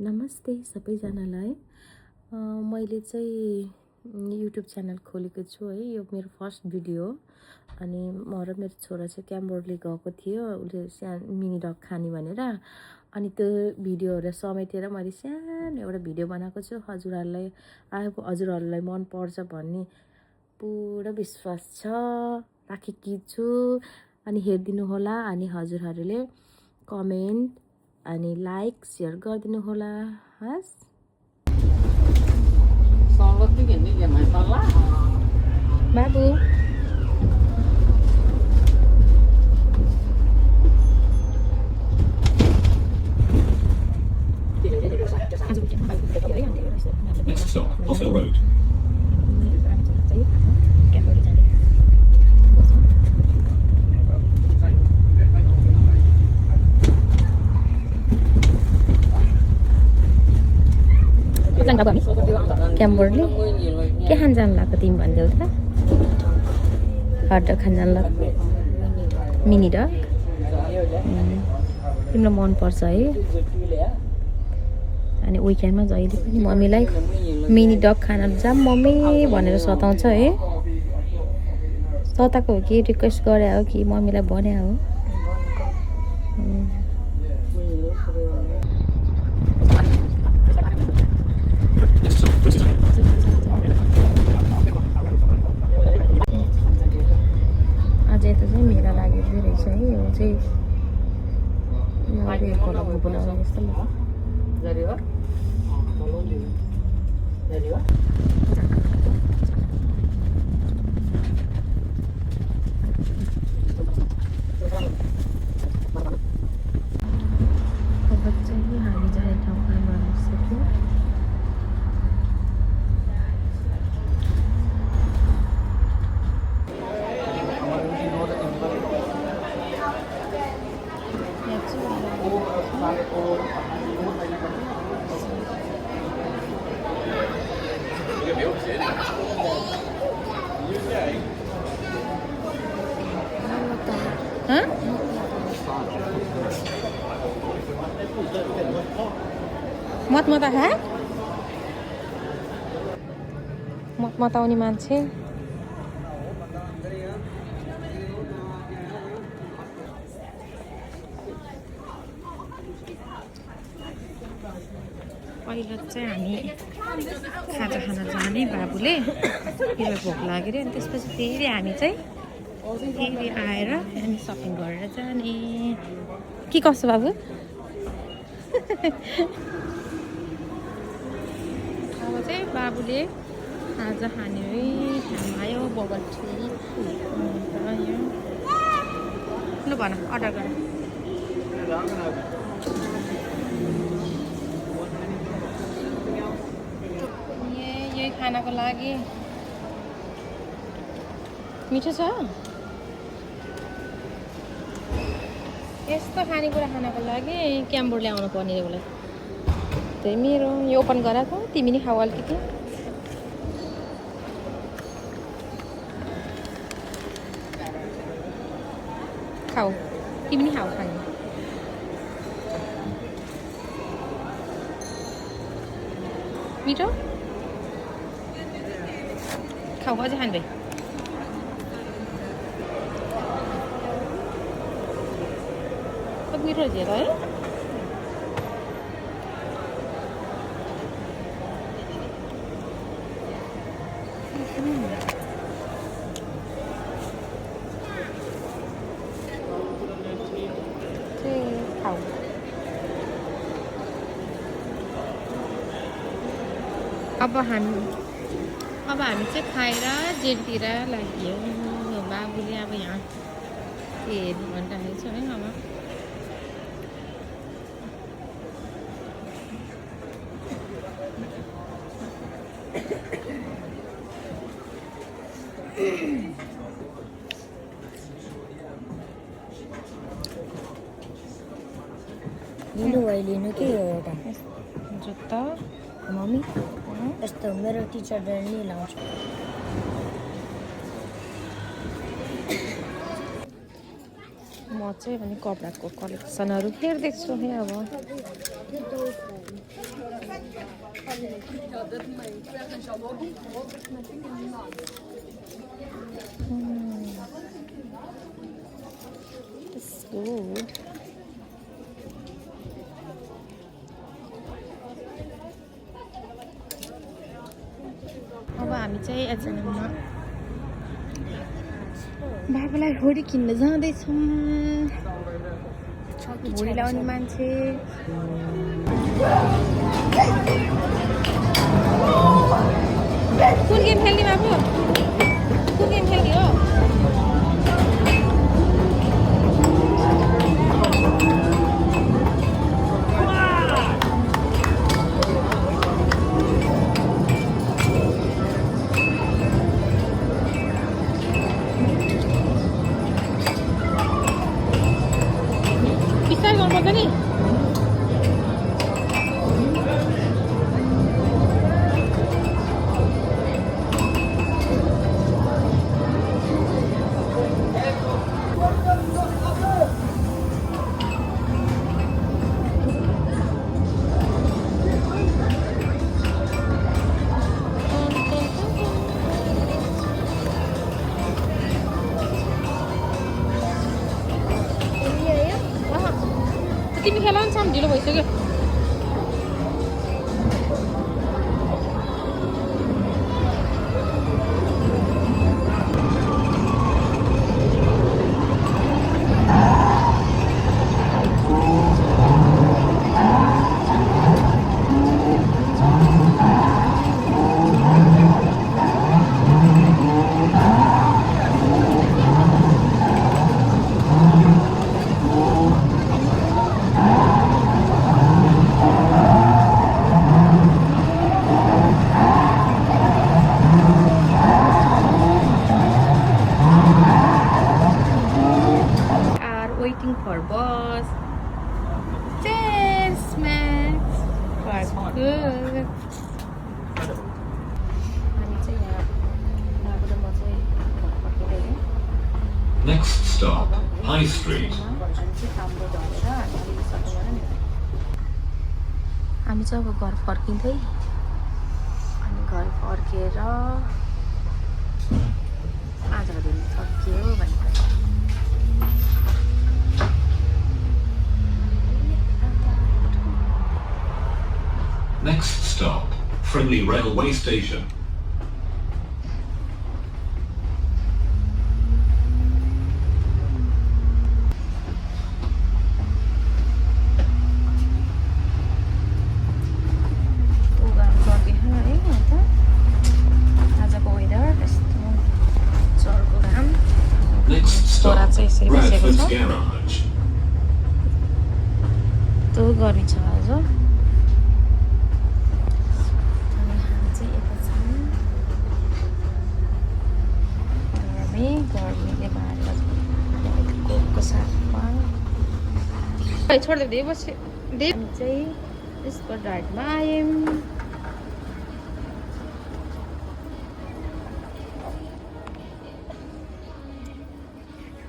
नमस्ते सबैजनालाई। मैले चाहिँ युट्युब च्यानल खोलेको छु है। यो मेरो फर्स्ट भिडियो हो। अनि म र मेरो छोरा चाहिँ क्याम्बोर्डले गएको थियो उसले मिनी डग खाने भनेर। अनि त्यो भिडियोहरू समेटेर मैले सानो एउटा भिडियो बनाएको छु। हजुरहरूलाई मन पर्छ भन्ने पुरा विश्वास छ, राखेकी छु। अनि हेरिदिनु होला। अनि हजुरहरूले कमेन्ट अनि लाइक शेयर गरिदिनु होला। हस् बाबु Next stop, Oslo Road. क्याम्बोर्डले के खान जानु लाग्यो तिमी भनिदेऊ त। हट डग खान जानु लाग्यो, मिनी डग। तिमीलाई मनपर्छ है। अनि विकेन्डमा जहिले पनि मम्मीलाई मिनी डग खान जाऊँ मम्मी भनेर सताउँछ है। सताएको हो कि रिक्वेस्ट गरे हो कि मम्मीलाई भने हो। आज यता चाहिँ मेला लागेको रहेछ है। यो चाहिँ खोला बोलाउने जस्तो लाग्यो। अब चाहिँ हामी जाने ठाउँ आइपुग्न सक्यौँ। मत मताउने मान्छे पहिला चाहिँ हामी खाजा खान जाने बाबुले फेरि भोक लाग्यो अनि त्यसपछि फेरि हामी चाहिँ फेरि आएर अनि सपिङ गरेर जाने। के कसो बाबु? अब चाहिँ बाबुले खाजा खाने है। खायो बबल टी लु भन अर्डर गर। यही खानको लागि मिठो छ। यस्तो खानेकुरा खानको लागि क्याम्बोर्ड ल्याउनु पर्ने उसलाई। त्यही मेरो यो ओपन गराएको तिमी नि खाऊ अलिकति। खाऊ तिमी नि खाऊ खाने। मिठो खाऊ अझै खाने मिठो रहेछ है। खाऊ अब हामी चाहिँ खाएर जेलतिर लाग्यो। बाबुले अब यहाँ के हेर्नु भनिरहेको छ है। अब लिनु के हो एउटा जुत्ता मम्मी यस्तो मेरो टिचरले नि लाउँछ। म चाहिँ अनि कपडाको कलेक्सनहरू हेर्दैछु है। अब It's good. अब हामी चाहिँ एचएनएममा बाबालाई होडी किन्न जाँदैछौँ। होडी लाउने मान्छे कुन गेम खेल्ने बाबु? कुन गेम खेल्ने हो? बिस्तारै गर्नुपर्छ नि। तिमी खेला नि सानो ढिलो भइसक्यो। Waiting for bus. Cheers, Max. For good. Next stop, High Street. हामी चाहिँ अब घर फर्किँदै अनि घर फर्केर आजको दिन सकियो भनेर Next stop, Friendly Railway Station. Next stop, Bradford's Garage. त्यो गर्मी छ आज अनि हामी चाहिँ यता छौँ गर्मीले मारेर कोकको साथमा छोड्दै दे बस्यो हामी चाहिँ यसको राइडमा आयौँ।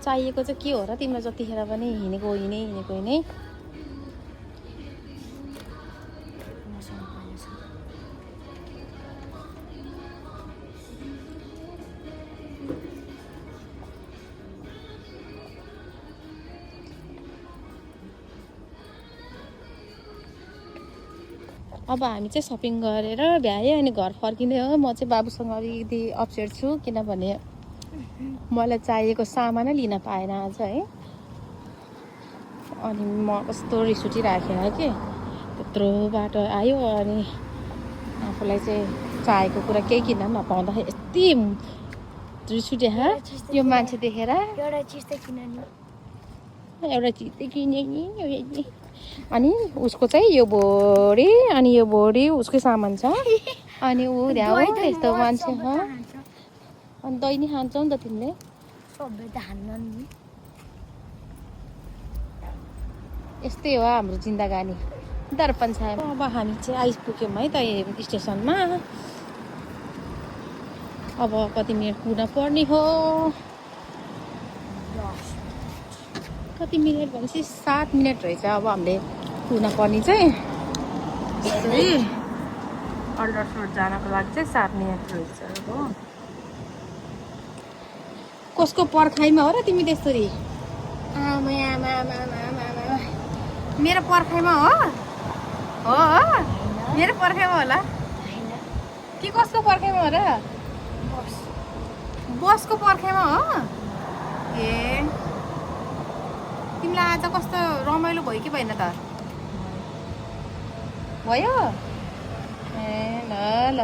चाहिएको चाहिँ के हो र तिमीलाई जतिखेर पनि हिँडेको हिँडे अब हामी चाहिँ सपिङ गरेर भ्याएँ अनि घर फर्किने हो। म चाहिँ बाबुसँग अलिकति अपसेट छु किनभने मलाई चाहिएको सामानै लिन पाएन आज है। अनि म कस्तो रिस उठिराखेँ कि त्यत्रो बाटो आयो अनि आफूलाई चाहिँ चाहिएको कुरा केही किन्न पनि नपाउँदाखेरि यति रिस उठे यो मान्छे देखेर। एउटा चिज त किने नि अनि उसको चाहिँ यो भोरी अनि यो भोरी उसकै सामान छ अनि ऊ ध्याउ यस्तो मान्छे अनि दही नि खान्छौ नि त तिमीले सबै त खान्न नि। यस्तै हो हाम्रो जिन्दगानी दर्पण छ। अब हामी चाहिँ आइपुग्यौँ है त स्टेसनमा। अब कति मिनट पुग्न पर्ने हो कति मिनट भनेपछि 7 मिनट रहेछ अब हामीले पुग्न पर्ने चाहिँ। अल्ट्रासाउन्ड जानको लागि चाहिँ सार्ने रहेछ हो। कसको पर्खाइमा हो र तिमी त्यसरी? मेरो पर्खाइमा हो हो मेरो पर्खाइमा होला कि कसको पर्खाइमा हो र? बसको पर्खाइमा हो। ए तिमीलाई आज कस्तो रमाइलो भयो कि भएन त? भयो ए ल ल